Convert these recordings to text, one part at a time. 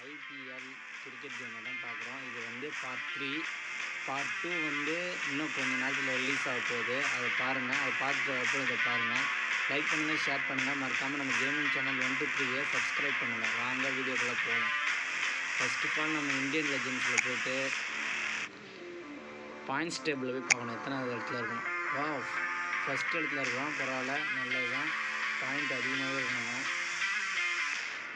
IPL cricket கேமை தான் பார்க்குறோம். இது வந்து பார்ட் 3. பார்ட் 2 வந்து இன்னும் கொஞ்சம் நேரத்தில் ரிலீஸ் ஆக போகுது. அதை பாருங்கள். அதை பார்த்துட்டு இதை பாருங்கள். லைக் பண்ணுங்கள், ஷேர் பண்ணுங்கள். மறக்காமல் நம்ம கேமிங் சேனல் 1 to 3 சப்ஸ்கிரைப் பண்ணுங்கள். வாங்க வீடியோக்குள்ளே போகலாம். ஃபஸ்ட் ஆஃப் ஆல் நம்ம இந்தியன் லெஜெண்ட்ஸில் போய்ட்டு பாயிண்ட்ஸ் டேபிளில் போய் பார்க்கணும் எத்தனாவது இடத்துல இருக்கணும். வா, ஃபஸ்ட் இடத்துல இருக்கோம். பரவாயில்ல, நல்லது தான். பாயிண்ட் அதிகமாகவே இருக்கணுங்க.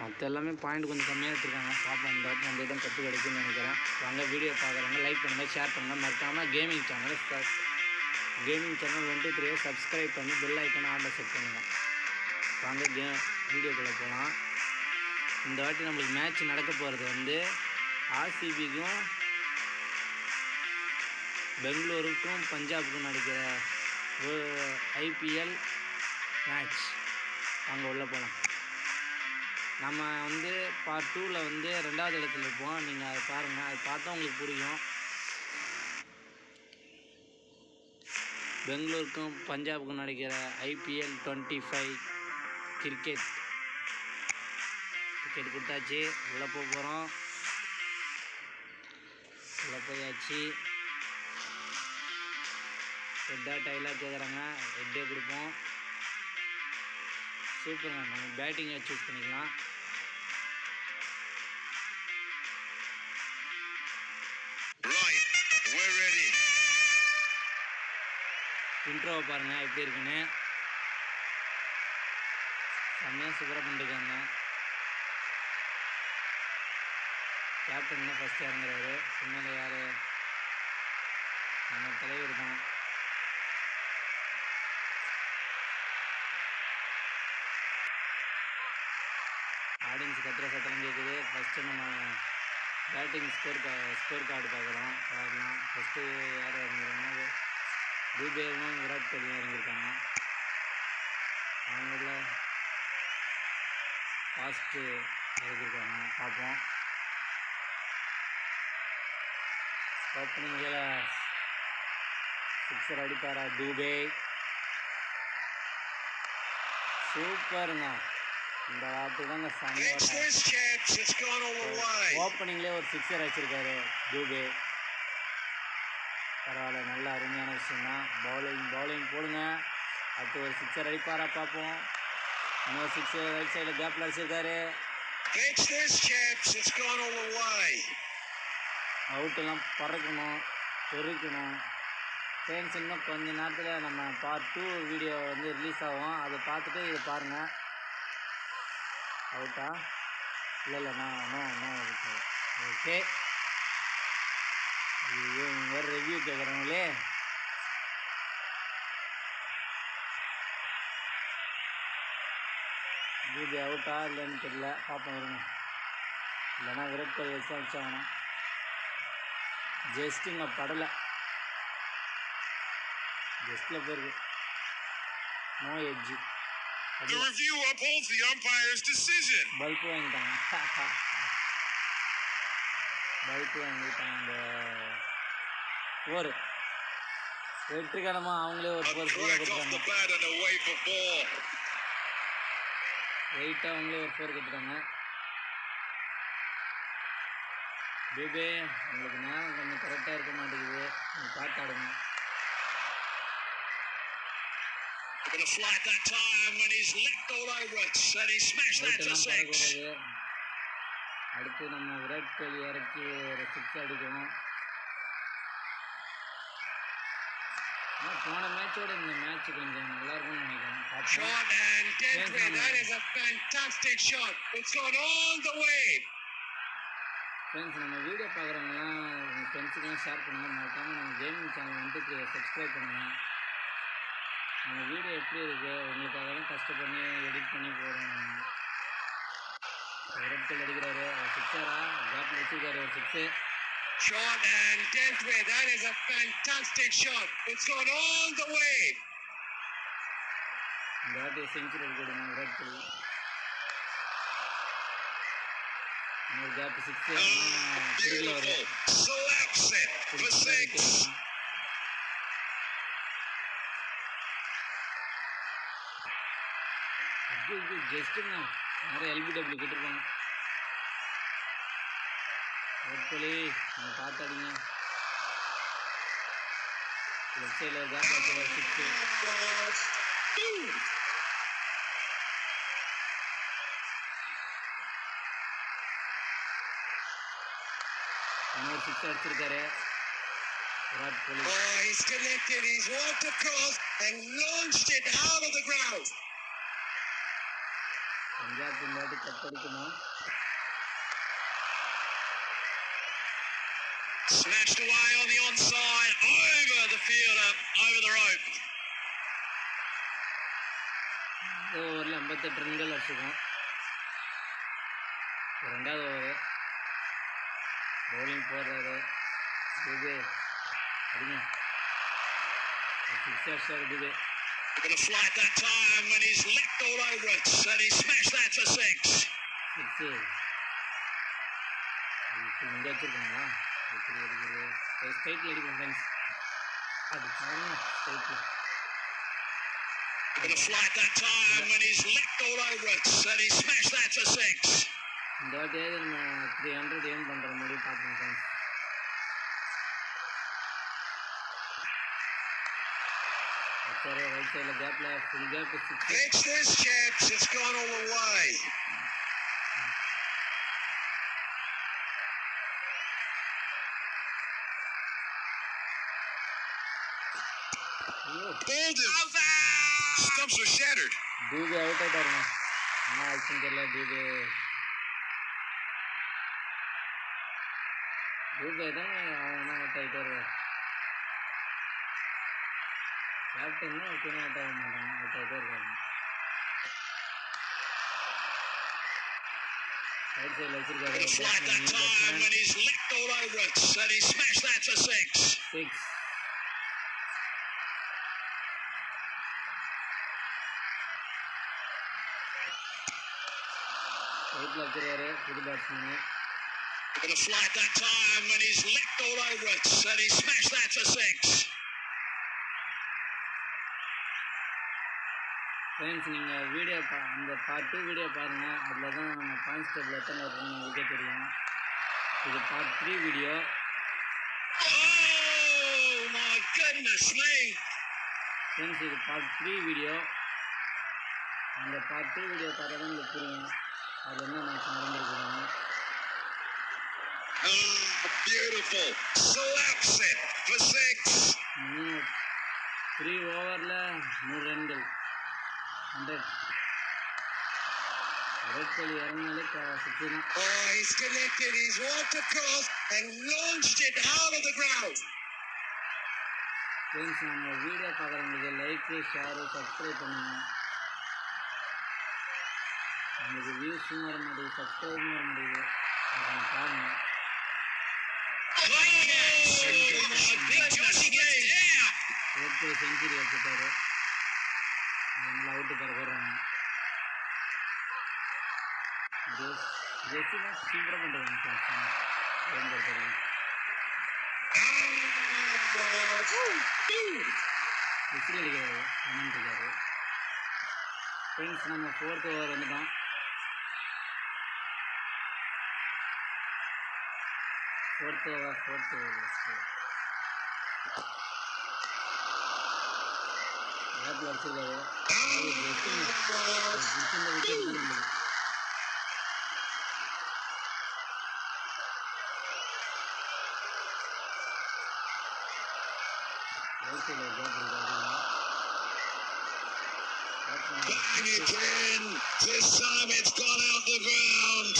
மற்ற எல்லாமே பாயிண்ட் கொஞ்சம் கம்மியாக எடுத்துருக்காங்க. பார்ப்போம், அந்த இடம் கற்று கிடைக்குன்னு நினைக்கிறேன். வாங்க வீடியோ பார்க்குறவங்க லைக் பண்ணுங்கள், ஷேர் பண்ணுங்கள். மறக்காமல் கேமிங் சேனல் 1 to 3 சப்ஸ்கிரைப் பண்ணி பெல் ஐக்கான ஆர்டர் செட் பண்ணுங்கள். வாங்க வீடியோக்குள்ளே போகலாம். இந்த வாட்டி நம்மளுக்கு மேட்ச் நடக்க போகிறது வந்து ஆர்சிபிக்கும் பெங்களூருக்கும் பஞ்சாபுக்கும் நடக்கிற ஐபிஎல் மேட்ச். அங்கே உள்ளே போகலாம். நம்ம வந்து பார்ட் 2ல் வந்து 2வது இடத்துல இருப்போம். நீங்கள் அதை பாருங்கள். அதை பார்த்தா உங்களுக்கு புரியும். பெங்களூருக்கும் பஞ்சாபுக்கும் நடக்கிற ஐபிஎல் 25 கிரிக்கெட் கொடுத்தாச்சு. உள்ளே போகிறோம். உள்ளே போயாச்சு. ஹெட்டாக டைலாக கேட்குறாங்க. ஹெட்டே கொடுப்போம். சூப்பருங்க. நம்ம பேட்டிங்கை சூஸ் பண்ணிக்கலாம். இன்ட்ரோவை பாருங்கள் எப்படி இருக்குன்னு. செம்மையாக சூப்பராக பண்ணிருக்காங்க. கேப்டன் தான் ஃபஸ்ட்டு இறங்குறாரு. பின்னால் யார்? நம்ம தலைவர் தான். ஆடியன்ஸ் கத்துற சத்தம் கேட்குது. ஃபஸ்ட்டு நம்ம பேட்டிங் ஸ்கோர் கார்டு பார்க்கலாம். ஃபஸ்ட்டு யார் இறங்குறாங்க? தூபேவும் விராட் கோலியும் இறங்கியிருக்காங்க. அவங்கள ஃபாஸ்ட்டு இறக்கியிருக்காங்க. பார்ப்போம். ஓப்பனிங்கில் சிக்ஸர் அடிப்பாரா தூபே? சூப்பருங்க. இந்த வாட்டி தாங்க ஓப்பனிங்லேயே ஒரு சிக்ஸர் அடிச்சிருக்காரு தூபே. பரவாயில்ல, நல்ல அருமையான விஷயம் தான். பவுலிங் போடுங்க. அடுத்து ஒரு சிக்ஸர் அடிப்பாரா பார்ப்போம். இன்னொரு சிக்ஸர் ரைட் சைடில் கேப்பில் அடிச்சிருக்காரு. அவுட்டெல்லாம் பறக்கணும், தெறிக்கணும். ஃப்ரெண்ட்ஸ், இன்னும் கொஞ்ச நேரத்தில் நம்ம பார்ட் 2 வீடியோ வந்து ரிலீஸ் ஆகும். அதை பார்த்துட்டு இதை பாருங்கள். அவுட்டா? இல்லை நோ ஓகே. வேறு ரிவ்யூ கேட்குறாங்களே. இது அவுட்டா இல்லைன்னு தெரியல. பார்ப்போம் இருங்க. இல்லைன்னா விராட் கோலி வச்சு அடிச்சாகணும். ஜஸ்ட்டுங்க படலை. ஜஸ்ட்டில் போயிருக்கு. No edge. பல்பு வாங்கிட்டாங்க. அந்த ஓவர் வெற்றிகரமாக அவங்களே ஒரு ஃபோர் ஃப்ரீயாக கொடுத்துட்டாங்க. வெயிட்டாக அவங்களே ஒரு ஃபோர் கொடுத்துட்டாங்க. தூபே, உங்களுக்கு நேரம் கொஞ்சம் கரெக்டாக இருக்க மாட்டேங்குது. நீங்கள் பார்த்து ஆடுங்க. அடுத்து நம்ம விராட் கோலி இறக்கி ஒரு சிக்ஸ் அடிக்கணும். போன மேட்சோட இந்த மேட்ச் கொஞ்சம் நல்லா இருக்கும்னு நினைக்கிறேன். ஃப்ரெண்ட்ஸ், நம்ம வீடியோ பார்க்குறவங்களாம் உங்கள் ஃப்ரெண்ட்ஸுக்கெல்லாம் ஷேர் பண்ணுங்கள். மறக்காமல் நம்ம கேமிங் சேனல் 1 to 3 சப்ஸ்கிரைப் பண்ணுங்கள். நம்ம வீடியோ எப்படி இருக்குது உங்களுக்காக தான் கஷ்டப்பண்ணி எடிட் பண்ணி போடுறோம். விராட் கோலி அடிக்கிறாரு. சிக்ஸரா? கேப்பில் வச்சுருக்காரு ஒரு six. Shot and dealt with. That is a fantastic shot. It's gone all the way. இந்த வாட்டி செஞ்சுரி கொடுங்க விராட் கோலி. இன்னொரு கேப் சிக்ஸு. திருவிழா வரும். ஜஸ்ட்டுங்க நிறைய எல்பிடபிள்யூ கொடுத்துருப்பாங்க. ஹோப்ஃபுல்லி நீங்கள் பார்த்து அடிங்க. லெஃப்ட் சைடில் கேப் வச்சு ஒரு 6. இன்னொரு 6 அடிச்சிருக்காரு Virat Kohli. He's connected. He's walked across and launched it out of the ground. Punjab இந்த வாட்டி கப் அடிக்கணும். Smashed away on the onside, over the fielder, over the rope. இந்த ஓவரில் 58 ரன்கள் அடிச்சிருக்கோம். ரெண்டாவது ஓவர் பவுலிங் போடுறாரு. இது அடிங்க 6 அடிச்சாரு. இது Going to flight that time when he's leapt all over it, and he smashed that for 6. 6 இங்கே வச்சுருக்காங்களா? எப்படி அடிக்கிறது? ஸ்ட்ரைட்டில் அடிக்கும் ஃப்ரெண்ட்ஸ். அது பாருங்க ஸ்ட்ரைட்டில். Going to flight that time when he's leapt all over it, and he smashed that for 6. இந்த வாட்டியாவது நம்ம 300 ஏம் பண்ணுற மாதிரி பார்ப்போம் ஃப்ரெண்ட்ஸ். சரி ரைட் சைடில் கேப்பில் full gap 6. It's this chance, it's gone all the way. Bowled him. Stumps were shattered. Dube out ஆகிட்டாருங்க. என்ன ஆச்சுன்னு தெரியல. டூபே தான் அவன் அவுட் ஆகிட்டாரு. கேப்டன் தான் எப்பயுமே அவுட் ஆக மாட்டாங்க, அவுட் ஆகிட்டே இருக்காங்க. ரைட் சைடில் வச்சிருக்காரு. 6 ரைட்டில் வச்சிருக்காரு புது batsman. Going to flight that time when he's leapt all over it, and he smashed that for 6. Friends நீங்கள் வீடியோ அந்த பார்ட் 2 வீடியோ பாருங்கள். அதில் தான் நம்ம பாயிண்ட்ஸ் டேபிள் எத்தனை இருக்குன்னு உங்களுக்கே தெரியும். இது part 3 video. Oh my goodness me. Friends இது பார்ட் 3 வீடியோ. அந்த பார்ட் 2 வீடியோ பார்த்தா தான் உங்களுக்கு புரியும் அதில் என்ன match நடந்துருக்குதுன்னு. Beautiful. Slaps it for 6. 3 ஓவரில் 100 ரன்கள். 100. விராட் கோலி இறங்கினாலே 6 தான். He's connected. He's walked across and launched it out of the ground. Friends நம்ம வீடியோ பார்க்குறவங்களுக்கு லைக்கு ஷேரு சப்ஸ்கிரைப் பண்ணுங்கள். நம்மளுக்கு வியூஸும் வர மாட்டேங்குது, சப்ஸ்கிரைபும் வர மாட்டேங்குது. அதை பாருங்கள். ஒரு செஞ்சுரி வச்சுட்டாரு. நம்மளை அவுட்டு பெற போடுறாங்க. ஜெஸ்ஸிலாம் சூப்பராக பண்ணுறாங்க ஃப்ரெண்ட்ஸ். கேம் பொறுத்தவரைக்கும் விசில் அடிக்கிறாரு பண்ணிட்டுருக்காரு. ஃப்ரெண்ட்ஸ் நம்ம 4th ஓவர் வந்துட்டோம். ஃபோர்த் ஓவர் கேப்பில் அடிச்சிருக்காரு. பிடிச்சிருந்த விக்கெட் தான் நம்மளுக்கு. ரைட் சைடில் கேப் இருக்காரு. Bang again. This time it's gone out the ground.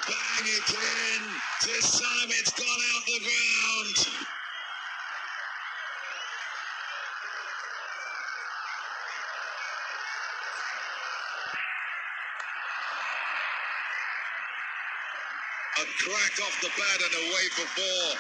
Bang again. This time it's gone out the ground. A crack off the bat and away for 4.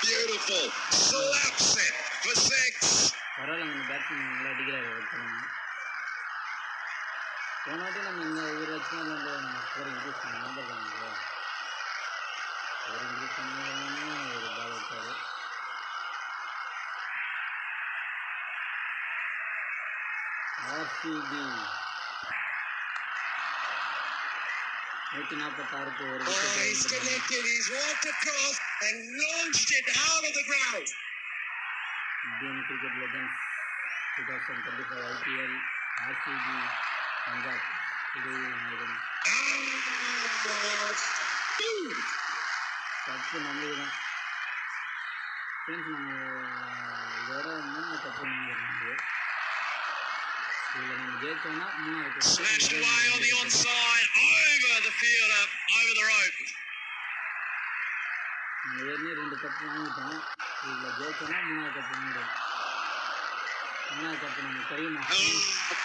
Beautiful. Slaps it for 6. பரவாயில்ல, இந்த batsman நல்லா அடிக்கிறாரு ஒருத்தவங்க. போன வாட்டி நம்ம இந்த ஒரு லட்சம் நம்ம ஸ்கோர் இன்க்ரீஸ் பண்ணாமல் இருக்காங்க. ஒரு இன்க்ரீஸ் பண்ணாலும் ஒரு பால் வச்சாரு. ஆர்சிபி 146க்கு ஒரு He's connected. He's walked across and launched it out of the ground. Indian Cricket Legends 2025 IPL RCB Punjab. Cup நம்மளுக்கு தான் ஃப்ரெண்ட்ஸ். நம்ம இதோட 3 கப்பு வாங்கிடுறாங்க. இதில் நம்ம ஜெயிச்சோம்னா 3வது Smashed away on the onside, over the fielder, over the rope. நம்ம ஏற்கனவே 2 cup வாங்கிட்டோம். இதில் ஜெயிச்சோம்னா 3வது கப்பு வாங்கிடுவோம். 3வது கப்பு நம்ம தெரியுமா?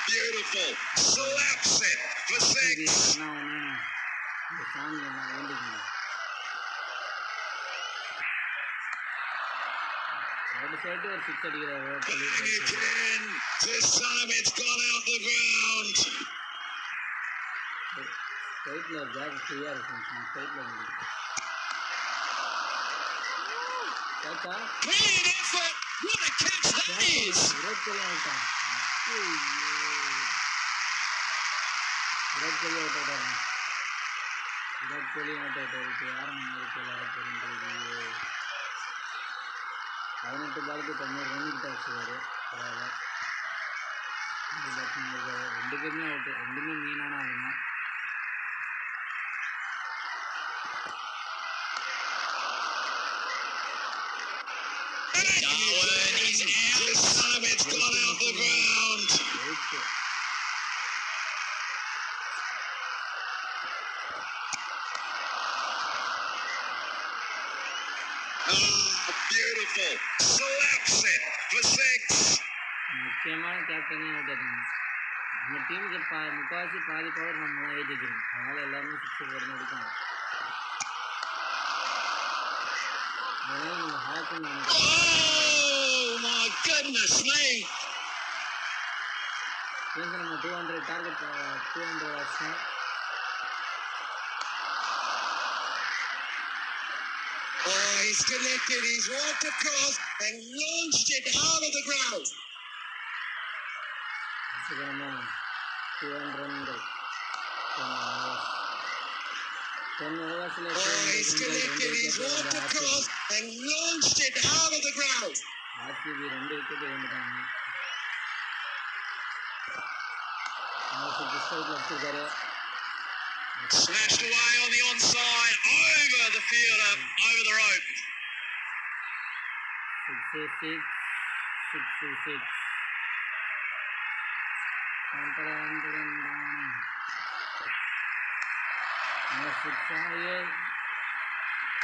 Beautiful slap set for 6. என்ன ஒன்று இந்த சாமி என்ன வேண்டிக்கணும். சைடு ஒரு 6 அடிக்கிறார். Again, this time it's gone out the ground. ஸ்ட்ரைட்டில் ஒரு கேப் ஃப்ரீயாக இருக்கும். ஸ்ட்ரைட்டில் வந்து கேட்சா Brilliant effort. What a catch that is. Virat Kohli ஆகிட்டான். விராட் கோலி அவுட் ஆகிட்டாங்க. விராட் கோலி அவுட் ஆகிட்டார். இப்போ யாரும் இருக்கு எல்லாரும் தெரிஞ்சு 18 பாலுக்கு 90 ரன் கிட்ட வச்சுருவாரு. பரவாயில்ல. 2 பேட்ஸ்மேன் இருக்காரு. 2 பேருமே அவுட்டு. 2மே மெயினான ஆளுங்க. Darwin is out. This time it's gone out the ground. Beautiful slap set for 6. முக்கியமான கேப்டனே அவுட் ஆகிட்டாங்க. நம்ம டீமுக்கு முக்கால்வாசி பாதி பவர் நம்ம தான் ஏற்றி வச்சிருக்கோம். அதனால் எல்லாருமே 6 வரணும் அடிக்கணும். அதனால் நம்ம hacking Oh my goodness me. நம்ம 200 டார்கெட் 200 வருஷம். He's connected. He's walked across and launched it out of the ground. 200 ரன்கள் 10 overs. He's connected. He's walked across and launched it out of the ground. RCB 2 wicket இழந்துட்டாங்க. வச்சிருக்காரு. Smashed away on the onside, over the fielder, over the rope. 6-6.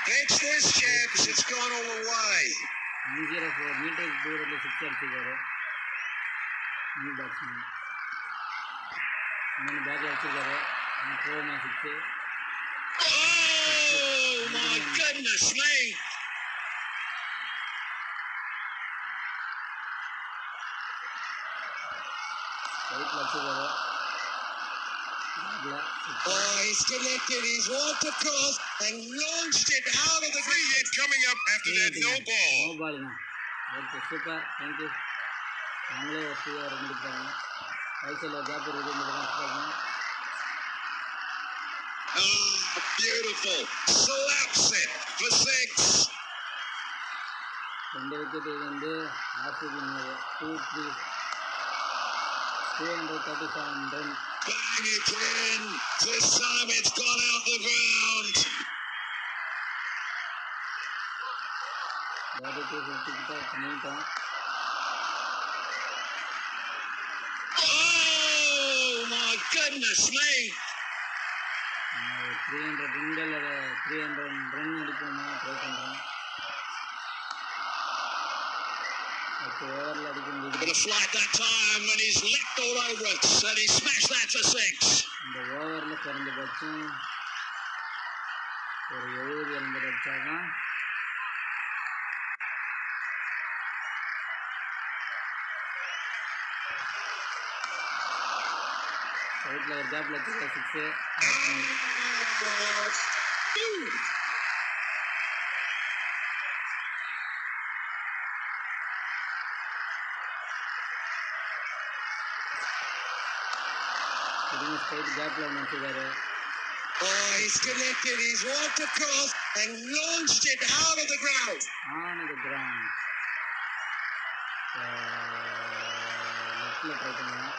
Catch this, champs. It's gone all the way. 104 metres தூரத்தில் 6 அடிச்சிருக்காரு. New batsman 3 battle வச்சிருக்காரு. போமா 6. Oh my goodness me. ரைட்டில் வச்சிருக்காரு. He's connected. He's walked across and launched it out of the free hit coming up after that no ball. No ball தான். Okay super. Thank you. அவங்களே ஒரு ஃப்ரீயாக இருந்துட்டாங்க. வயசில் கேப் இருக்குது. Beautiful slap set for 6. 2 wicket வந்து RCB 237 run. Bang again. This time it's gone out the ground. Body 250 கிட்ட பண்ணிட்டோம். Oh my goodness me. 300 ரன்கள் 300 ரன் அடிப்போமா ட்ரை பண்ணுறோம். 10 ஓவரில் அடிக்க முடியுது. Bit of flight that time when he's leapt all over it and he smashed that for 6. இந்த ஓவரில் குறைஞ்சபட்சம் ஒரு 70-80 அடித்தாதான் சைடில் ஒரு கேப்பில் வச்சுருக்க 6. திரும்பி ஸ்ட்ரைட் கேப்பில் ஒன்று வச்சுருக்காரு. Oh, he's connected. He's walked across and launched it out of the ground. On the ground. லெஃப்டில் ட்ரை பண்ணுவோம்.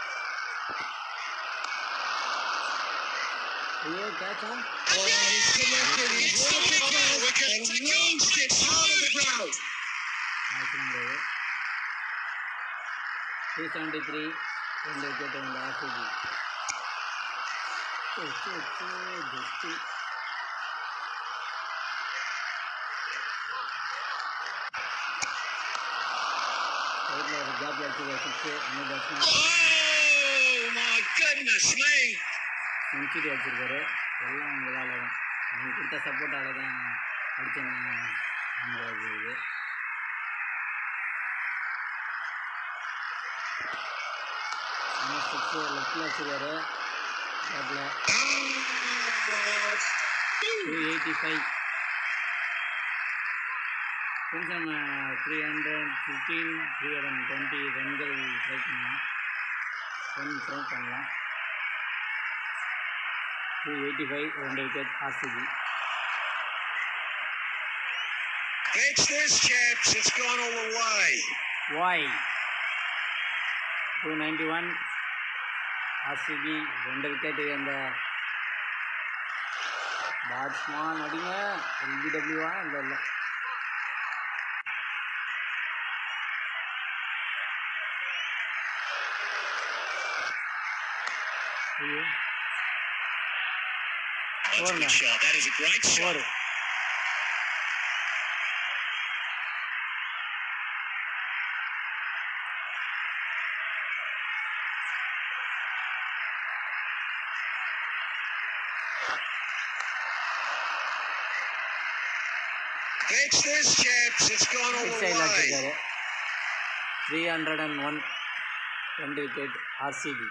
ஐயோ கேட்சா. Oh, he's connected. He's walked across and launched it out of the ground. 273. 2 wicket வந்து RCB. Just சைடில் ஒரு கேப்பில் வச்சுருக்க 6. இன்னும் batsman Oh, my goodness me. Century அடிச்சிருக்காரு. எல்லாம் உங்களால் தான், நீங்கள் கொடுத்த சப்போர்ட்டால் தான் அடிச்சேன்னு இது. ஆனால் 6 லெஃப்டில் வச்சுருக்காரு. கேப்பில் 285. ஃப்ரெண்ட்ஸ் நம்ம 315 320 ரன்கள் ட்ரை பண்ணலாம். ட்ரை பண்ணலாம். 285. 2 wicket RCB. It's this, chaps. It's gone all the way. Why? 291. RCB 2 wicket. அந்த பேட்ஸ்மேன் அடிங்க. எல்பிடபிள்யூவா இல்லை இல்லை ஐயோ That's a good shot. That is a great shot. 4. It's this, chaps. It's gone all the way. 301. 2 wicket RCB.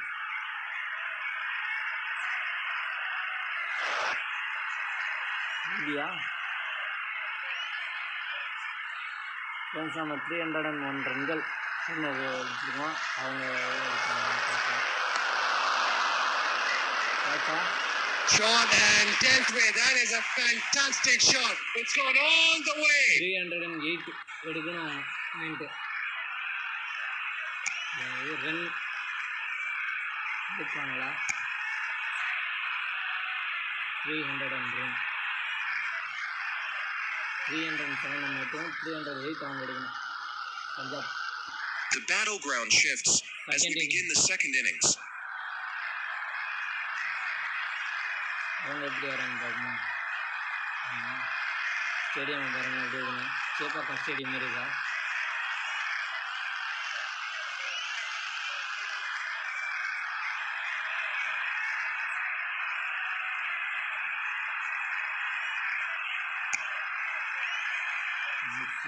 India friends நம்ம 301 ரன்கள் வச்சுருக்கோம். அவங்க கேட்சா. Shot and dealt with. That is a fantastic shot. It's gone all the way. 308 எடுக்கணும் point. Run எடுப்பாங்களா? 300 run. 307 நம்ம எடுத்தோம். 308 அவங்க எடுக்கணும். Punjab. The battleground shifts as we begin the second innings. அவங்க எப்படி வராங்க பார்க்கணும். ஸ்டேடியம் பாருங்க எப்படி இருக்குன்னு. சேப்பாக்கா ஸ்டேடியம் மாதிரி இருக்கா?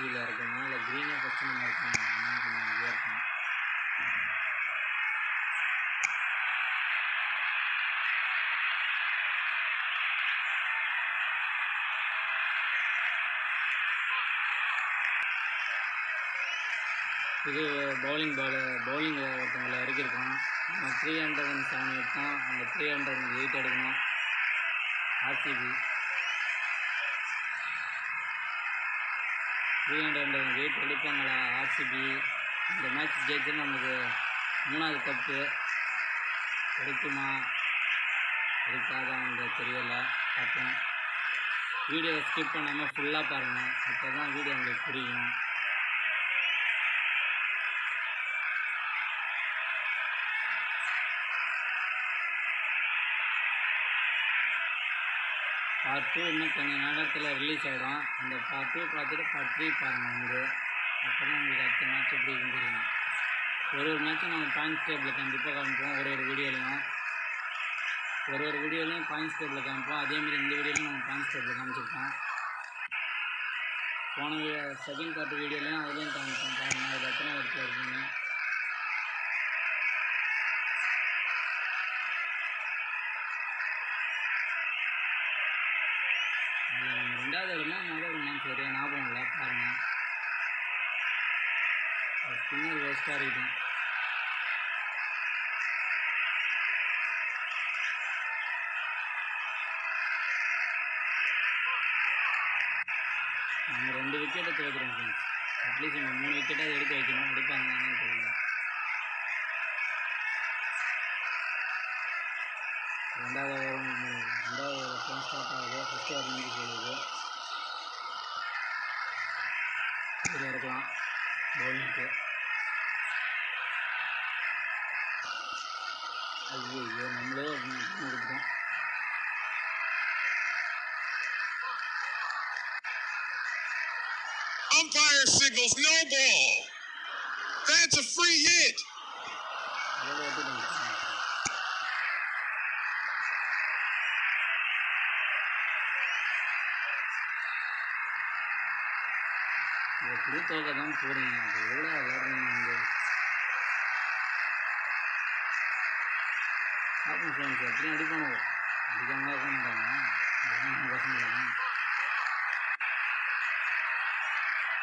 கீழே இருக்குமா இல்லை க்ரீனாக ஃபஸ்ட்டு நம்ம இருக்கணும். கொஞ்சம் இதாக இருக்கும். இது பவுலிங்கில் ஒருத்தவங்களை இறக்கியிருக்கோம். நம்ம 307 எடுத்தோம். அந்த 308 எடுக்கணும் ஆர்சிபி. 308 எடுப்பாங்களா ஆர்சிபி? இந்த மேட்ச் ஜெயிச்சு நமக்கு 3வது கப்பு எடுக்குமா எடுக்காதான்னு தெரியலை. பார்ப்போம். வீடியோவை ஸ்கிப் பண்ணாமல் ஃபுல்லாக பாருங்கள். அப்போ தான் வீடியோ உங்களுக்கு புரியும். பார்ட் 2 இன்னும் கொஞ்சம் நேரத்தில் ரிலீஸ் ஆகிடும். அந்த பார்ட் 2 பார்த்துட்டு பார்ட் 3 பாருங்கள் வந்து. அப்போ தான் உங்களுக்கு அடுத்த மேட்ச் எப்படி இருக்குன்னு தெரியும். ஒரு மேட்சும் நம்ம பாயிண்ட்ஸ் டேபிளில் கண்டிப்பாக காமிப்போம். ஒரு வீடியோலையும் பாயிண்ட்ஸ் டேபிளில் காமிப்போம். அதேமாதிரி இந்த வீடியோலையும் நம்ம பாயிண்ட்ஸ் டேபிளில் காமிச்சிருப்போம். போன செகண்ட் பார்ட் வீடியோலையும் அதுலேயும் காமிப்போம். பாருங்கள் அது எத்தனை இடத்துல இருக்குங்க. சரியா ஞாபகம் இல்லை பாருங்கள். ஸ்பின்னர் வேஸ்ட்டாக இருக்குது. நம்ம 2 விக்கெட்டை துவைக்கிறோம் ஃப்ரெண்ட்ஸ். அட்லீஸ்ட் நம்ம 3 விக்கெட்டாக எடுக்க வைக்கணும். எடுப்பாங்கன்னு தெரியல. 2வது ஓவர் ஸ்டார்ட் ஆகுது. ஃபஸ்ட் ஓவர் முடிஞ்சு போகுது. இது இருக்கலாம் பவுலிங்க்கு. ஐயோ நம்மளே கொடுத்தோம். Umpire signals no ball. That's a free hit. எப்படி தோக்க தான் போகிறீங்க. அது எவ்வளோ விளாட்றீங்க வந்து பார்ப்போம் ஃப்ரெண்ட்ஸ். எப்படியும் அடிப்பானோ அடிக்காமல் இருக்க மாட்டாங்க. பசங்க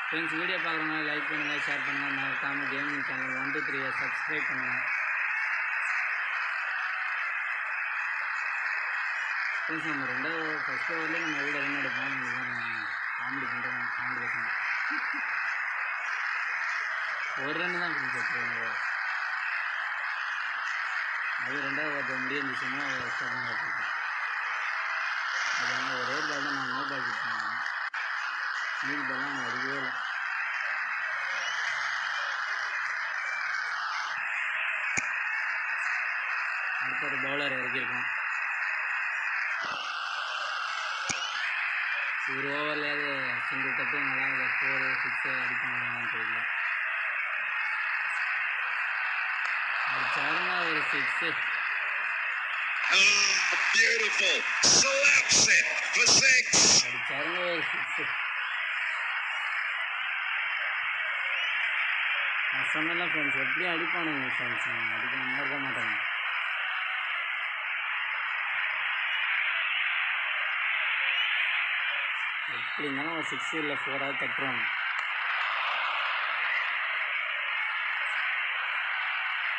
ஃப்ரெண்ட்ஸ் வீடியோ பார்க்குறவங்க லைக் பண்ணுங்கள், ஷேர் பண்ணுங்கள். மறக்காமல் கேமிங் சேனல் 1 2 3 சப்ஸ்கிரைப் பண்ணுங்கள். ஃப்ரெண்ட்ஸ் நம்ம 2வது ஃபஸ்ட் ஓவர்லேயே நம்ம எவ்வளோ ரன் எடுப்போம். காமெடி பண்ணுறோம். காமெடி பசங்க ஒரு ரன் தான் ஃப்ரெண்ட்ஸ் எடுத்துருவாங்க. அது 2வது ஓவர் முடிஞ்சிச்சுன்னா ஸ்டார்ட் பண்ணி வச்சுருக்கேன். அது வந்து ஒரே பால் தான் நான் நோ பால் கொடுத்தேன். மீதி பால்லாம் அவங்க அடிக்கவே இல்லை. அடுத்த ஒரு பவுலர் இறக்கியிருக்கோம். ஒரு ஓவர்லேயாவது சிங்கிள் தப்பு நல்லா 4 6 அடிப்பாங்கன்னு தெரியல. அடிச்சாருங்க ஒரு 6. Beautiful. Slaps it for 6. அடிச்சாருங்க ஒரு 6. நான் சொன்னேன்ல ஃப்ரெண்ட்ஸ் எப்படியும் அடிப்பானுங்க ஃப்ரெண்ட்ஸ். அடிக்காமல் இருக்க மாட்டாங்க. எப்படி இருந்தாலும் ஒரு 6 இல்லை 4 தட்டுருவாங்க.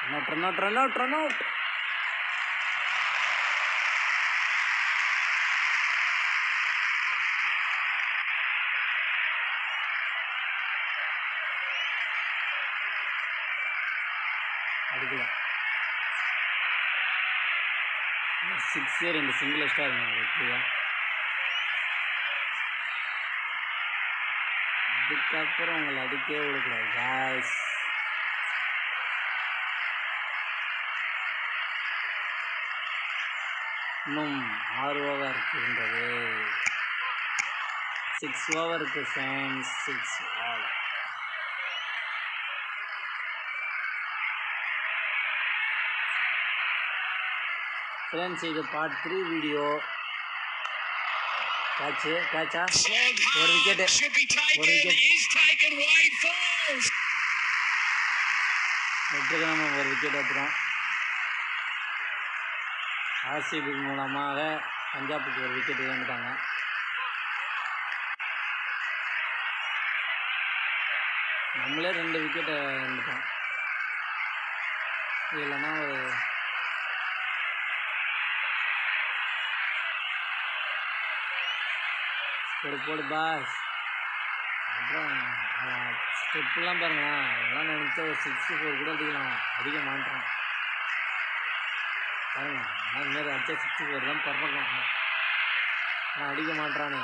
Run out. அடிக்கல. 6 2 சிங்கிள் எக்ஸ்ட்ரா இருந்தாங்க. எப்படியா அதுக்கப்புறம் உங்களை அடிக்கவே விடக்கூடாது காய்ஸ். இன்னும் 6 ஓவர் இருக்கின்றது. 6 ஓவருக்கு ஃப்ரெண்ட்ஸ். 6 ஓவர். ஃப்ரெண்ட்ஸ் இது பார்ட் 3 வீடியோ. கேட்சா ஒரு விக்கெட்டு. நம்ம ஒரு விக்கெட் எடுத்துகிறோம். ஆர்சிபி மூலமாக பஞ்சாபுக்கு ஒரு விக்கெட் இழந்துட்டாங்க. நம்மளே 2 விக்கெட்டை இழந்துட்டோம். இல்லைன்னா ஒரு போடு பாஸ். அப்புறம் ஸ்டெப்லாம் பாருங்களேன். அதெல்லாம் நினச்சா ஒரு 6 4 கூட அடிக்கலாம். அடிக்க மாட்டோம் பாருங்க. ஆனால் இதுமாதிரி அடிச்சா 6 4 தான் பறக்கும். ஆனால் அடிக்க மாட்டானே.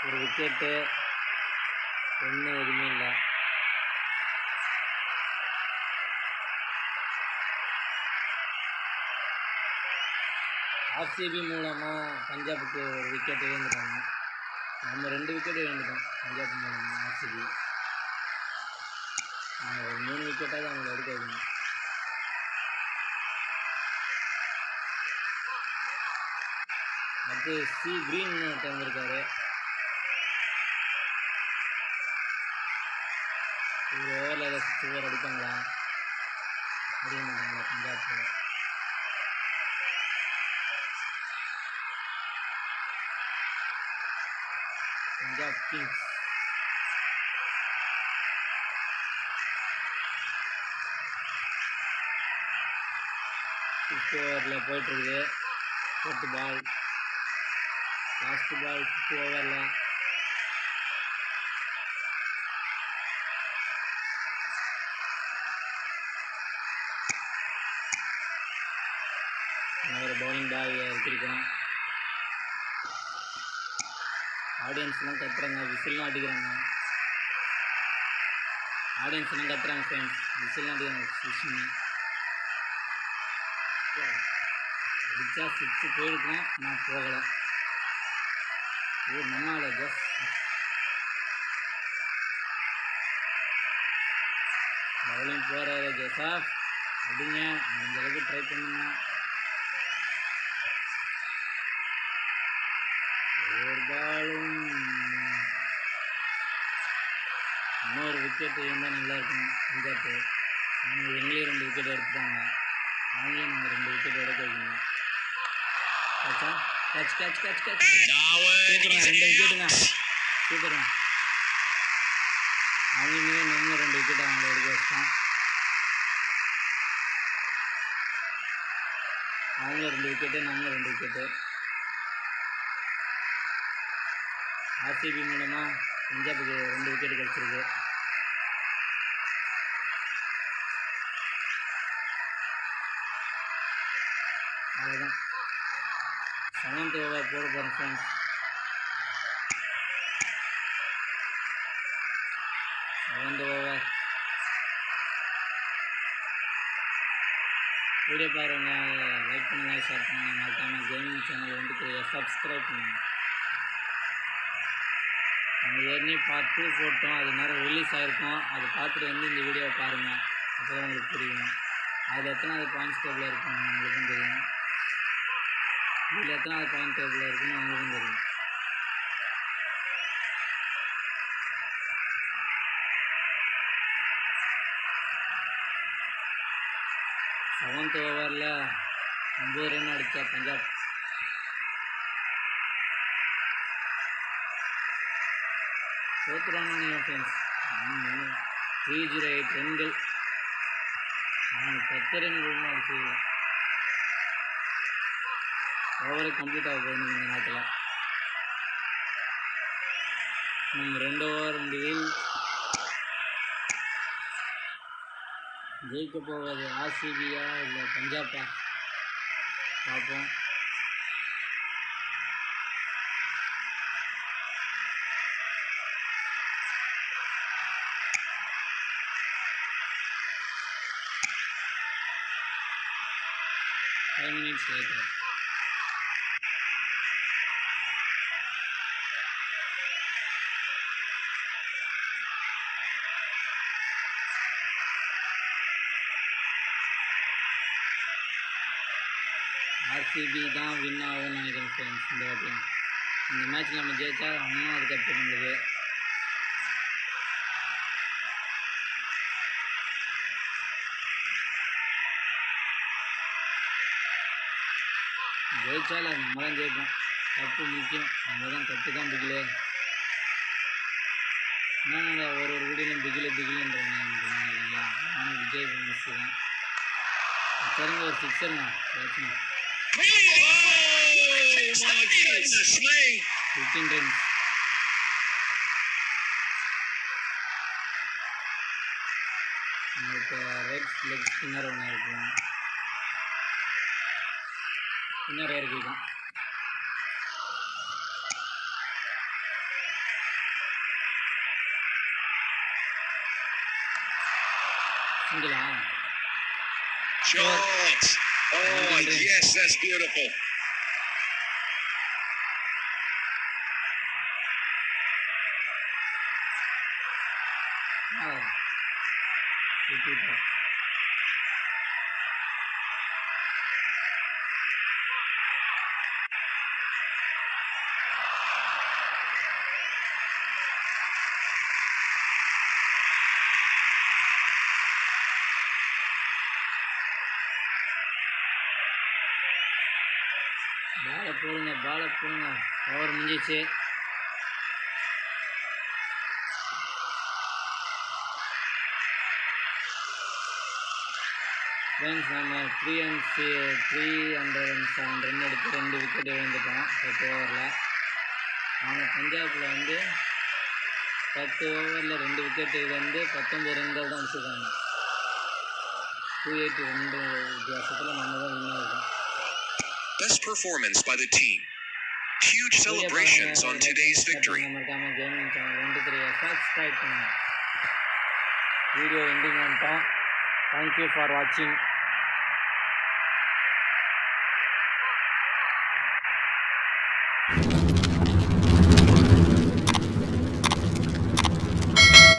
ஒரு விக்கெட்டு ஒன்றும் எதுவுமே இல்லை. ஆர்சிபி மூலமாக பஞ்சாபுக்கு ஒரு விக்கெட் இழந்துட்டாங்க. நம்ம 2 விக்கெட் இழந்துட்டோம் பஞ்சாப் மூலமாக. ஆர்சிபி நம்ம ஒரு 3 விக்கெட்டாக அவங்களை எடுக்க வைக்கணும். அடுத்து கிரீன் தந்திருக்காரு. ஒரு ஓவரில் ஏதாவது 6 ஓவர் அடிப்பாங்களா? அடிக்க மாட்டாங்களா பஞ்சாப்? பஞ்சாப் கிங்ஸ். ஃபிஃப்த் ஓவரில் போயிட்டுருக்குது. 4th பால், லாஸ்ட் பால் 5th ஓவரில். ஒரு பவுலிங் பால் எடுத்திருக்கோம். ஆடியன்ஸ்லாம் கத்துறாங்க, விசில்லாம் அடிக்கிறாங்க. ஆடியன்ஸ்லாம் கத்துறாங்க ஃப்ரெண்ட்ஸ், விசில்லாம் அடிக்கிறாங்க. விசில் அடித்தா 6 போயிருக்கோம், நான் போகலை. நம்மளால ஜஸ்ட் பவுலிங் போகிறாரு ஜோசப். அப்படிங்க முடிஞ்ச அளவுக்கு ட்ரை பண்ணுங்க. ஒரு பாலும் இன்னொரு விக்கெட் இருந்தால் நல்லாயிருக்கும். பஞ்சாப் எங்களையும் 2 விக்கெட் எடுத்துட்டாங்க. அவங்களையும் நம்ம 2 விக்கெட் எடுக்க வைக்கணும். கேட்சா கேட்ச் கேட்ச் கேட்ச் கேட்ச் சூப்பரா 2 விக்கெட்டுங்க. சூப்பரா அவங்களுமே நம்ம 2 விக்கெட் அவங்க எடுக்க வச்சிட்டோம். அவங்க 2 விக்கெட்டு, நம்ம 2 விக்கெட்டு. ஆர்சிபி மூலமாக பஞ்சாபுக்கு 2 விக்கெட் கிடச்சிருக்கு. அவ்வளோதான். 7th ஓவர் போட போகிறோம் ஃப்ரெண்ட்ஸ். 7th over. வீடியோ பாருங்க, லைக் பண்ணுங்க, ஷேர் பண்ணுங்க, மறக்காமல் கேமிங் சேனல் வந்துட்டு சப்ஸ்கிரைப் பண்ணுங்க. நம்ம ஏற்கனவே பார்ட் 2 போட்டோம், அது நேரம் ரிலீஸ் ஆகிருக்கும். அதை பார்த்துட்டு வந்து இந்த வீடியோவை பாருங்கள், அப்போ தான் உங்களுக்கு புரியும். அதில் எத்தனாவது பாயிண்ட்ஸ் டேபிளில் இருக்குன்னு உங்களுக்கும் தெரியும். இதில் எத்தனாவது பாயிண்ட் டேபிளில் இருக்குன்னு உங்களுக்கும் தெரியும். செவன்த் ஓவரில் 9 ரன் அடித்தா பஞ்சாப். தோற்றுறாங்க ஃப்ரெண்ட்ஸ். 308 ரன்கள். அவங்க 10 ரன்கள் அடிச்சிடல. ஓவரே கம்ப்ளீட் ஆக போகுது இந்த நேரத்தில். நம்ம 2 ஓவர் முடிவில் ஜெயிக்க போவது ஆர்சிபியா இல்லை பஞ்சாப்பா பார்ப்போம். Five minutes later. ஆர்சிபி தான் வின் ஆகும்னு நினைக்கிறேன் ஃப்ரெண்ட்ஸ். இந்த வாட்டியும் இந்த மேட்ச் நம்ம ஜெயிச்சா அது கப்பு நம்மளுக்கு. ஜெயிச்சால நம்ம தான் ஜெயிப்போம். கப்பு முக்கியம், நம்ம தான் கப்பு தான் பிகிலே. என்னங்க ஒரு வீடியோலையும் பிகிலேன்றாங்க நினைக்கிறீங்களா? நானும் விஜய் ஃபேன்ஸ் தான். சரிங்க, ஒரு சிக்ஸருங்க பேட்ஸ்மேன். 15 runs. இப்போ ரெட் லெக் ஸ்பின்னர் ஒன்று இருக்கும். ஸ்பின்னர் இறக்கிக்கலாம். சிங்கிளா? Shot. Oh, yes, that's beautiful. விட்டுட்டோம். பாலை போடுங்க, ஓவர் முடிஞ்சிச்சு. ஃப்ரெண்ட்ஸ் நம்ம 307 ரன் எடுத்து 2 விக்கெட் இழந்துட்டோம் 10 ஓவரில். அவங்க பஞ்சாபில் வந்து 10 ஓவரில் 2 விக்கெட் இழந்து 19 ரன்கள் தான் அடிச்சிருக்காங்க. 282 வித்தியாசத்தில் நம்ம தான் win ஆகிருக்கோம். Best performance by the team. Huge celebrations on today's victory. மறக்காமல் கேமிங் சேனல் 23 சப்ஸ்கிரைப் பண்ணுங்கள். வீடியோ எண்டிங் பண்ணிட்டோம். தேங்க்யூ ஃபார் வாட்சிங்.